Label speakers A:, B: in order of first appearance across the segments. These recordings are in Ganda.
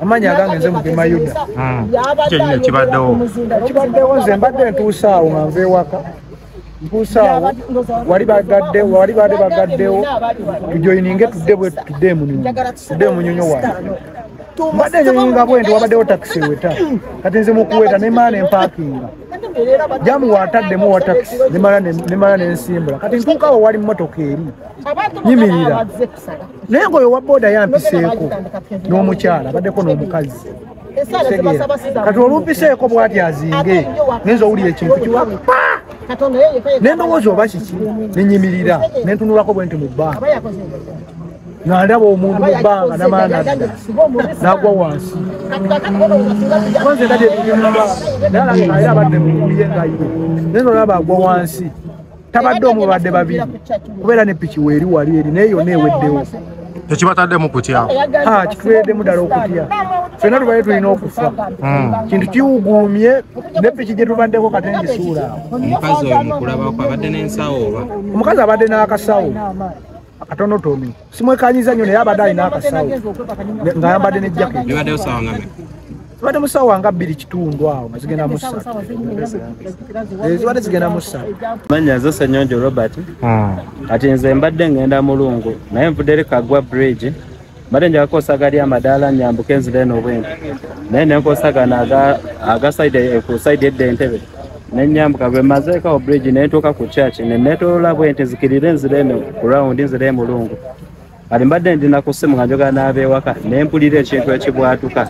A: Amanya agange nze Mugema Yuda.
B: Kyo nyine kibaddewo.
A: Kibaddewo nze mbadde ntuusaawo nga nve ewaka. Ntuusaawo wali badde bagaddewo tujoyininge tudde munyonyo wange. Mbadde njoyininga bwenti wabaddewo takisi eweta. Kati nze mukuweta ne maana empaakinga. Jamu wataddemu wa takisi nemala nensimbula. Kati ntuukawo wali mmotoka eri. Nyimirira. Naye ng'oyo wa booda yampiseeko n'omukyala baddeko n'omukazi. Kati olumpiseeko bw'ati azinge ngenza owulira ekintu kiwa nendowooza oba kiki nenyimirira nentunulako bwe nti mu bbanga nandaba omuntu mu bbanga namaana adda n'agwa wansi kwanze ndabye era abadde muye ngaire naye nolaba agwa wansi tabadde omubadde babiri kubeera ne piki weeri wali eri naye yonna eweddewo
B: tekibataddemu kutya
A: kituweddemu ddala okutya ffenna tubaye tulina okufa kintu kiwuguumye ne piki gye tubaddeko kate ngisuula
C: omukazi oyo mukulabako abadde n'ensawo oba
A: omukazi abadde n'akasawo akatonotono simwekanyiza nnyo naye abadde alina akasawo ng'ayambadde ne jaketi
C: bibaddeyo sawa nga meka
A: zibadde mu ssaawa nga 2 kitundu awo nga zigenda mu 3 zibadde zigenda mu 3
D: manya nze Ssenyonjo Robert ati nze mbadde ngenda Mulungu naye nvudde Kagwa bridge mbadde njagala kosagala amadaala nyambuke enzira eno bwenti naye nenkosagana agasaide ku side edda Entebbe nenyambuka bwe mazeekawo bridge nentuuka ku church nenetolola bwenti nzikirira enzira eno ku round nzira Mulungu ali mbadde ndina ku ssimu nga njogera n'ab'ewaka nempulira ekintu ekibwatuka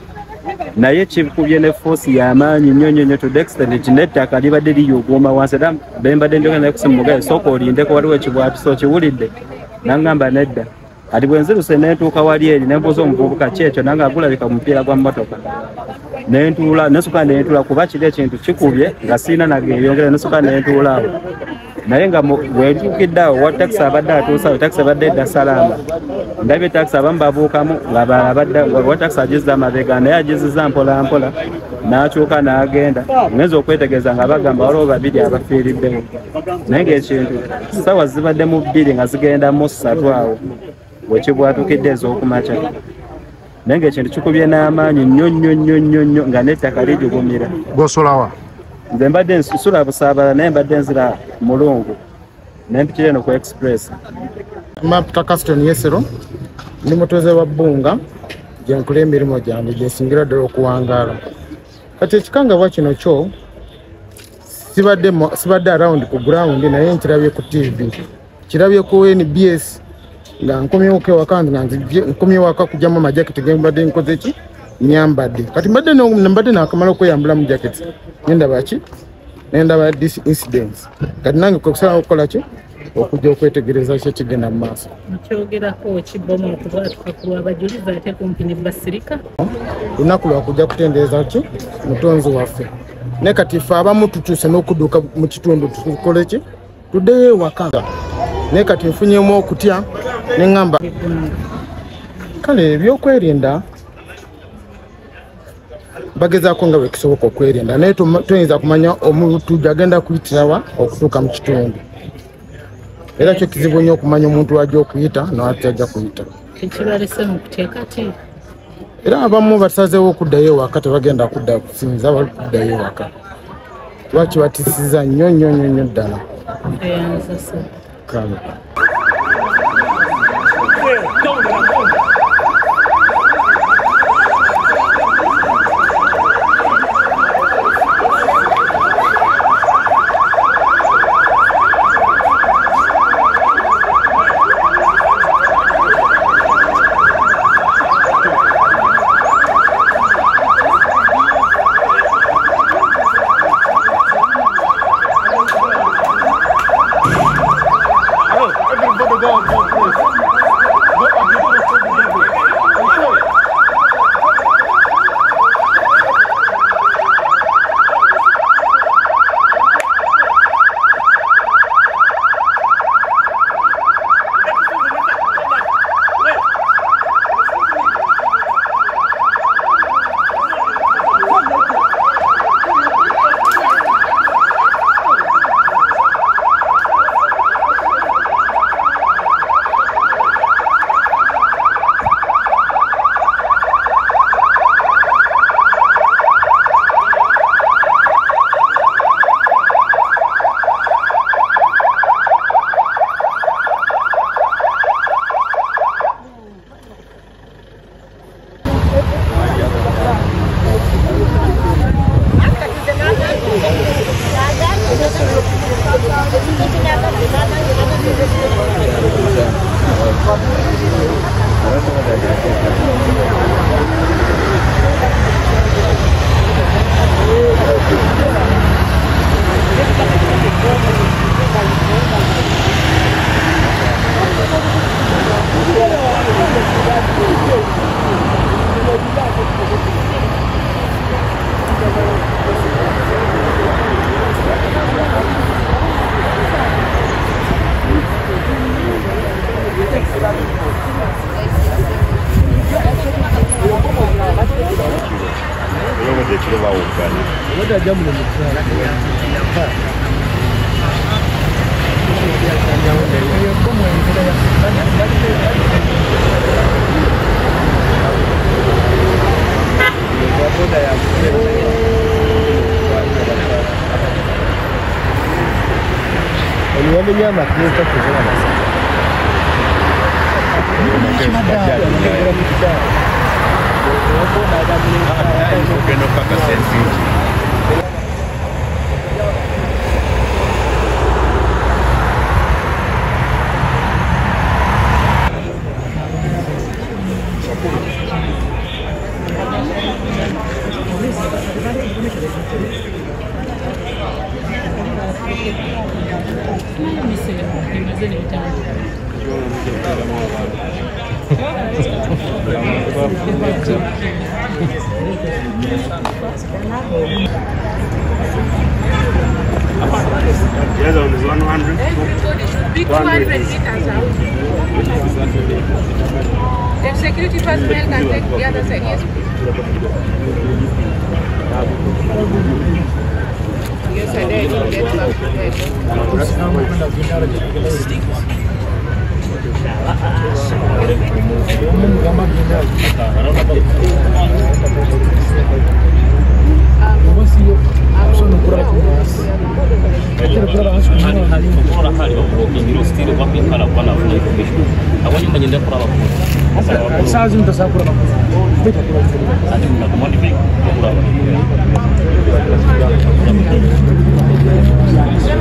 D: naye kikubye ne force y'amaanyi nnyo to the extent n'ettaka libadde liyuguuma wansi era bembadde njogera naye ku ssimu mugaye sooka olindeko waliwo ekibwatusa okiwulidde nangamba nedda ati bwe nziruse nentuuka wali eri nembuuza omuvubuka kyekyo nange agulabika mupiira gwa mmotoka nentuula nesuka nentuula kuba kiri ekintu kikubye nga siina nageyongera nesuka nentuula awo naye nga bwentuukidde awo wa takisi abadde atuusawo takisi abadde edda Salama ndabye takisi abamu babuukamu wa takisi agizza amabega naye agizizza mpola mpola n'akyuka n'agenda ngenza okwetegeeza nga bagamba waliwo babiri abafiiriddewo naye ng'ekintu sawa zibadde mu 2 nga zigenda mu 3 awo bwekibwatukidde ez'okumakya naye ng'ekintu kikubye n'amaanyi nnyo nga n'ettaka lijugumira
B: gosolawa
D: nze mbadde nsula Busaabala naye mbadde nzira Mulungu nempitira eno ku express
A: Maputa Caston Yesero ndi mutoze wa Bbunga gye nkola emirimu gyange gye nsingira ddala okuwangaala kati ekikangabwa kino kyo sibadde around ku ground naye nkirabye ku TV kirabye ku NBS nga nkomyeko ewaka nga nkomye waka kujjamu amajaketi ge mbadde nkoze ki nyambadde kati mbadde nakamala okweyambula mu jaketi nendaba this incidents kati nange kwekusala okukola ki okujja okwetegereza ki ekigenda mu maaso
E: kyogerako kibomu okubwatuka ku lw'abajulizi ate kumpi ne basirika
A: lunaku lwakujja kutendereza ki mutonzi waffe ne kati ffe abamu tutuuse n'okudduuka mu kitundu tukole ki tuddeyo ewaka naye kati nfunyemu okutya neŋŋamba kale ebyokwerinda bagezaako nga bwe kisoboka okwerinda naye toyinza kumanya omuntu gyagenda kuyitirawa okutuuka mu kitundu era kyo kizibu nnyo okumanya omuntu wajja okuyita n'ate ajja kuyita
E: ekibalese mu kuteeka ti
A: era abamu basazeewo okuddayo ewaka tebagenda kudda kusinza bali kuddayo ewaka lwaki batisiza nnyo ddala
E: eyanzasa
A: kale Go, please. Go,
F: If security personnel can take the other side, yes. Yes, I did.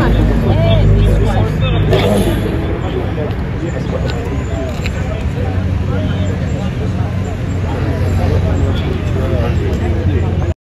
F: Yes,